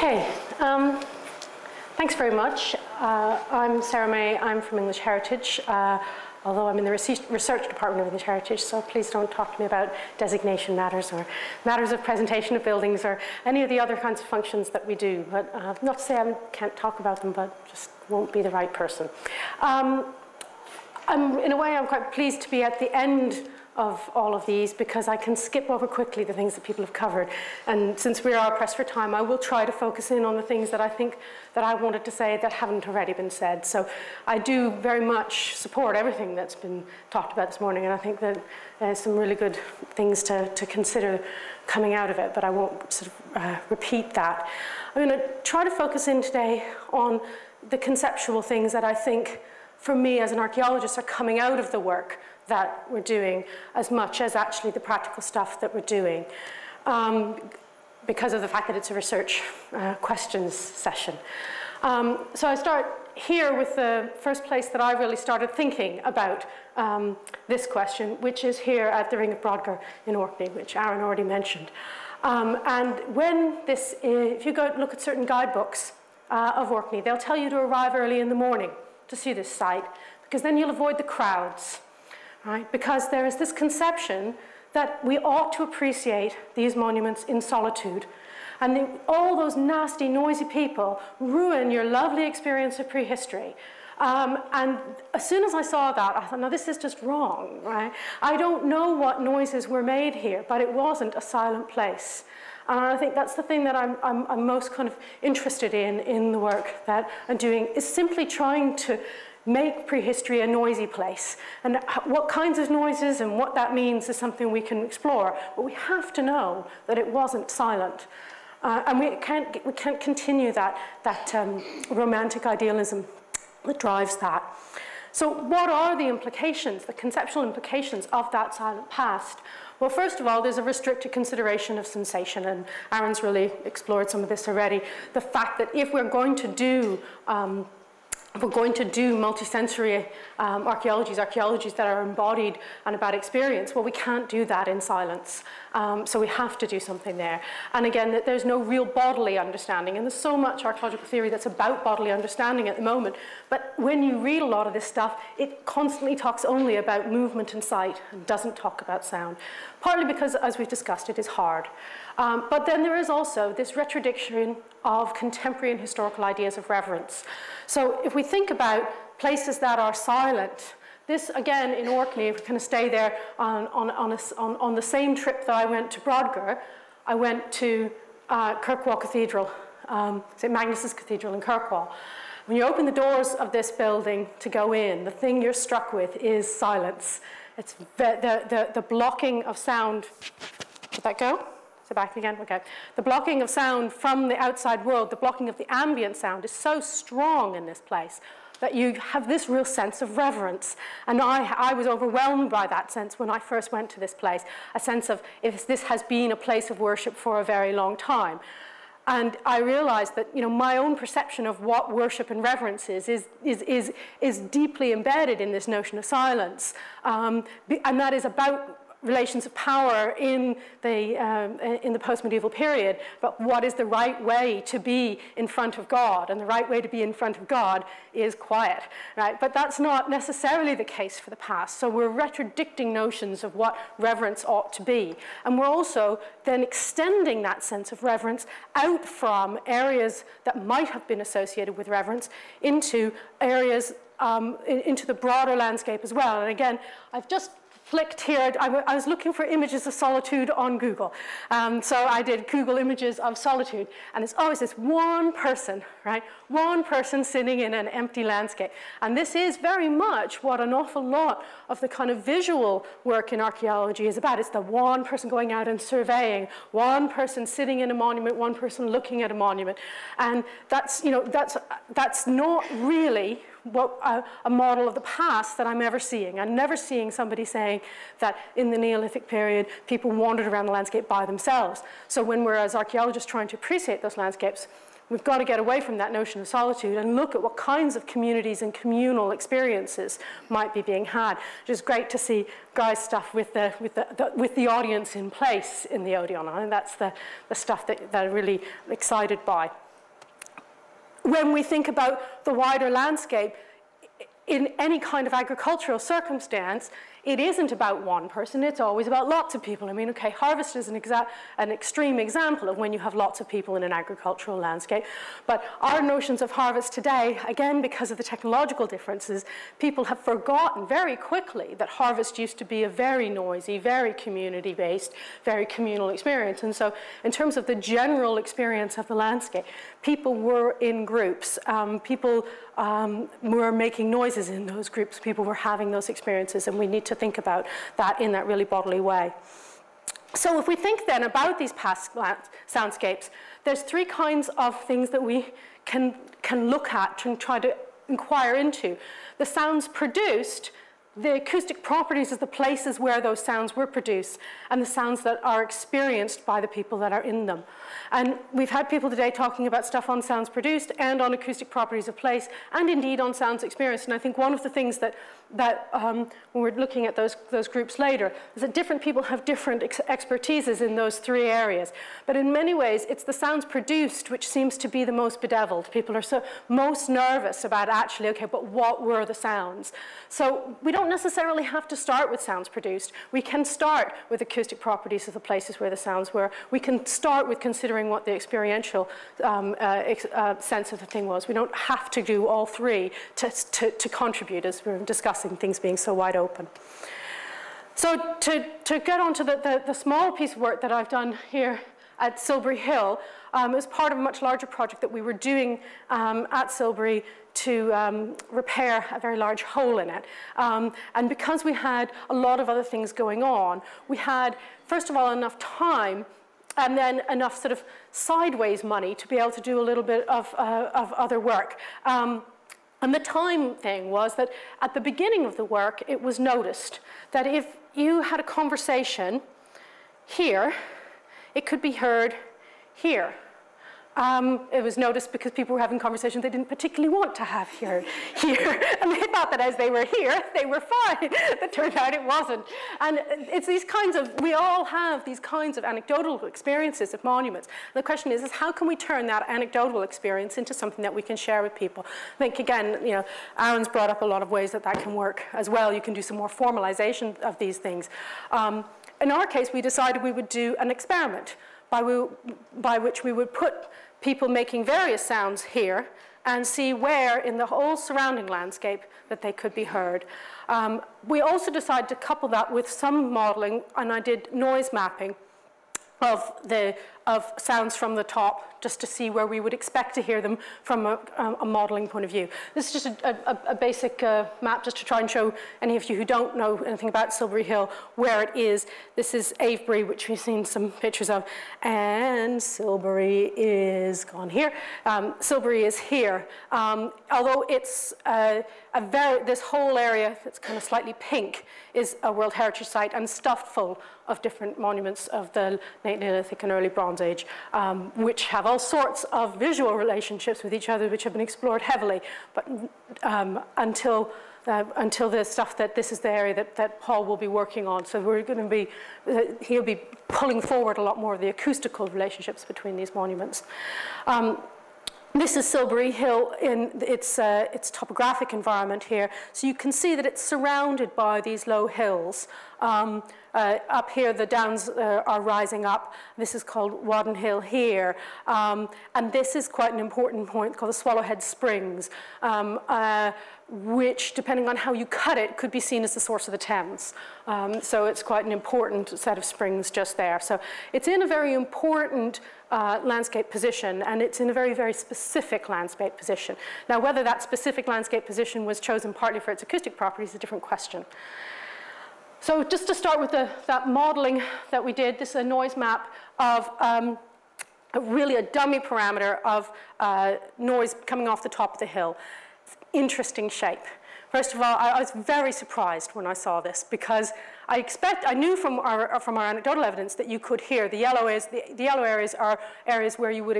Okay, thanks very much. I'm Sarah May. I'm from English Heritage, although I'm in the research department of English Heritage, so please don't talk to me about designation matters or matters of presentation of buildings or any of the other kinds of functions that we do. But not to say I can't talk about them, but just won't be the right person. In a way, I'm quite pleased to be at the end of all of these because I can skip over quickly the things that people have covered. And since we are pressed for time, I will try to focus in on the things that I think that I wanted to say that haven't already been said. So I do very much support everything that's been talked about this morning, and I think that there's some really good things to consider coming out of it, but I won't sort of repeat that. I'm going to try to focus in today on the conceptual things that I think, for me as an archaeologist, are coming out of the work that we're doing as much as actually the practical stuff that we're doing, because of the fact that it's a research questions session. So I start here with the first place that I really started thinking about this question, which is here at the Ring of Brodgar in Orkney, which Aaron already mentioned. And when this, if you go look at certain guidebooks of Orkney, they'll tell you to arrive early in the morning to see this site, because then you'll avoid the crowds. Right? Because there is this conception that we ought to appreciate these monuments in solitude. And all those nasty, noisy people ruin your lovely experience of prehistory. And as soon as I saw that, I thought, no, this is just wrong. Right? I don't know what noises were made here, but it wasn't a silent place. And I think that's the thing that I'm most kind of interested in the work that I'm doing, is simply trying to make prehistory a noisy place. And what kinds of noises and what that means is something we can explore. But we have to know that it wasn't silent. And we can't continue that romantic idealism that drives that. So what are the implications, the conceptual implications of that silent past? Well, first of all, there's a restricted consideration of sensation, and Aaron's really explored some of this already. The fact that if we're going to do multisensory archaeologies that are embodied and about experience, well, we can't do that in silence. So we have to do something there. And again, that there's no real bodily understanding. And there's so much archaeological theory that's about bodily understanding at the moment. But when you read a lot of this stuff, it constantly talks only about movement and sight and doesn't talk about sound. Partly because, as we've discussed, it is hard. But then there is also this retrodiction of contemporary and historical ideas of reverence. So if we think about places that are silent, this, again, in Orkney, if we're going to stay there on the same trip that I went to Brodgar, I went to Kirkwall Cathedral, St. Magnus's Cathedral in Kirkwall. When you open the doors of this building to go in, the thing you're struck with is silence. It's the blocking of sound. Did that go? Is it back again? Okay. The blocking of sound from the outside world, the blocking of the ambient sound is so strong in this place that you have this real sense of reverence. And I was overwhelmed by that sense when I first went to this place, a sense of if this has been a place of worship for a very long time. And I realized that, you know, my own perception of what worship and reverence is deeply embedded in this notion of silence. And that is about relations of power in the post-medieval period, but what is the right way to be in front of God? And the right way to be in front of God is quiet, right? But that's not necessarily the case for the past. So we're retrodicting notions of what reverence ought to be. And we're also then extending that sense of reverence out from areas that might have been associated with reverence into areas, into the broader landscape as well. And again, I've just flicked here. I was looking for images of solitude on Google. So I did Google images of solitude. And it's always this one person, right? One person sitting in an empty landscape. And this is very much what an awful lot of the kind of visual work in archaeology is about. It's the one person going out and surveying, one person sitting in a monument, one person looking at a monument. And that's, you know, that's not really what a model of the past that I'm ever seeing. I'm never seeing somebody saying that in the Neolithic period, people wandered around the landscape by themselves. So when we're, as archaeologists, trying to appreciate those landscapes, we've got to get away from that notion of solitude and look at what kinds of communities and communal experiences might be being had. Which is great to see Guy's stuff with the audience in place in the Odeon. I think that's the stuff that I'm really excited by. when we think about the wider landscape, in any kind of agricultural circumstance, it isn't about one person, it's always about lots of people. I mean, okay, harvest is an extreme example of when you have lots of people in an agricultural landscape. But our notions of harvest today, again, because of the technological differences, people have forgotten very quickly that harvest used to be a very noisy, very community-based, very communal experience. And so in terms of the general experience of the landscape, people were in groups. People were making noises in those groups. People were having those experiences, and we need to think about that in that really bodily way. So if we think then about these past soundscapes, there's three kinds of things that we can look at and try to inquire into. The sounds produced, the acoustic properties of the places where those sounds were produced, and the sounds that are experienced by the people that are in them. And we've had people today talking about stuff on sounds produced and on acoustic properties of place, and indeed on sounds experienced. And I think one of the things that when we're looking at those groups later, is that different people have different expertises in those three areas. But in many ways, it's the sounds produced which seems to be the most bedeviled. People are most nervous about actually, okay, but what were the sounds? So we don't necessarily have to start with sounds produced. We can start with acoustic properties of the places where the sounds were. We can start with considering what the experiential sense of the thing was. We don't have to do all three to contribute, as we're discussing things being so wide open. So to get on to the small piece of work that I've done here at Silbury Hill, it was part of a much larger project that we were doing at Silbury to repair a very large hole in it. And because we had a lot of other things going on, we had, first of all, enough time and then enough sort of sideways money to be able to do a little bit of other work. And the time thing was that at the beginning of the work, it was noticed that if you had a conversation here, it could be heard here. It was noticed because people were having conversations they didn't particularly want to have here. And they thought that as they were here, they were fine. It turned out it wasn't. And it's these kinds of, we all have these kinds of anecdotal experiences of monuments. And the question is how can we turn that anecdotal experience into something that we can share with people? I think, again, you know, Aaron's brought up a lot of ways that that can work as well. You can do some more formalization of these things. In our case, we decided we would do an experiment by which we would put people making various sounds here and see where in the whole surrounding landscape that they could be heard. We also decided to couple that with some modeling, and I did noise mapping of sounds from the top, just to see where we would expect to hear them from a modeling point of view. This is just a basic map just to try and show any of you who don't know anything about Silbury Hill where it is. This is Avebury, which we've seen some pictures of, and Silbury is gone here. Silbury is here. Although it's this whole area that's kind of slightly pink is a World Heritage Site and stuffed full of different monuments of the late Neolithic and early Bronze Age, which have all sorts of visual relationships with each other, which have been explored heavily, but until the stuff that this is the area that Paul will be working on. So we're going to be, he'll be pulling forward a lot more of the acoustical relationships between these monuments. This is Silbury Hill in its topographic environment here. So you can see that it's surrounded by these low hills. Up here, the downs are rising up. This is called Wadden Hill here. And this is quite an important point called the Swallowhead Springs, which, depending on how you cut it, could be seen as the source of the Thames. So it's quite an important set of springs just there. So it's in a very important landscape position, and it's in a very, very specific landscape position. Now, whether that specific landscape position was chosen partly for its acoustic properties is a different question. So just to start with that modeling that we did, this is a noise map of really a dummy parameter of noise coming off the top of the hill. It's interesting shape. First of all, I was very surprised when I saw this because I knew from our anecdotal evidence that you could hear the yellow areas are areas where you would